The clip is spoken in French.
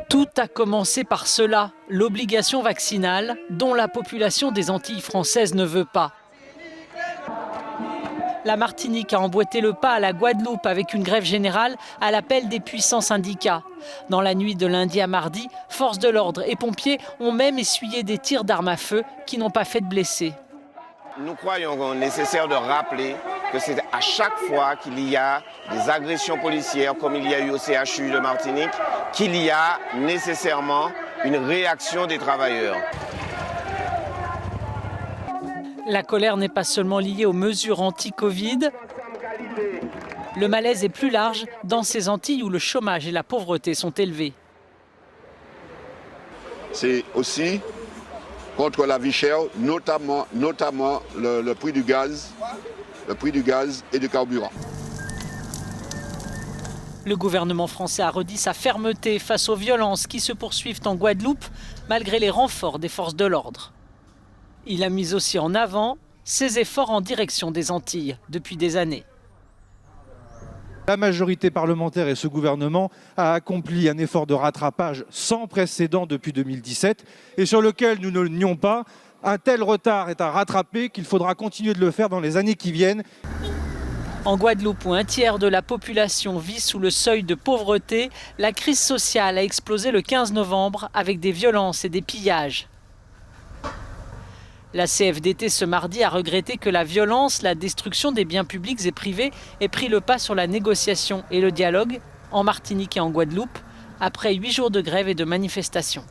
Tout a commencé par cela, l'obligation vaccinale, dont la population des Antilles françaises ne veut pas. La Martinique a emboîté le pas à la Guadeloupe avec une grève générale à l'appel des puissants syndicats. Dans la nuit de lundi à mardi, forces de l'ordre et pompiers ont même essuyé des tirs d'armes à feu qui n'ont pas fait de blessés. Nous croyons nécessaire de rappeler que c'est à chaque fois qu'il y a des agressions policières, comme il y a eu au CHU de Martinique, qu'il y a nécessairement une réaction des travailleurs. La colère n'est pas seulement liée aux mesures anti-Covid. Le malaise est plus large dans ces Antilles où le chômage et la pauvreté sont élevés. C'est aussi contre la vie chère, notamment le prix du gaz et du carburant. Le gouvernement français a redit sa fermeté face aux violences qui se poursuivent en Guadeloupe, malgré les renforts des forces de l'ordre. Il a mis aussi en avant ses efforts en direction des Antilles depuis des années. La majorité parlementaire et ce gouvernement a accompli un effort de rattrapage sans précédent depuis 2017 et sur lequel nous ne le nions pas. Un tel retard est à rattraper qu'il faudra continuer de le faire dans les années qui viennent. En Guadeloupe, où un tiers de la population vit sous le seuil de pauvreté, la crise sociale a explosé le 15 novembre avec des violences et des pillages. La CFDT ce mardi a regretté que la violence, la destruction des biens publics et privés ait pris le pas sur la négociation et le dialogue en Martinique et en Guadeloupe après 8 jours de grève et de manifestations.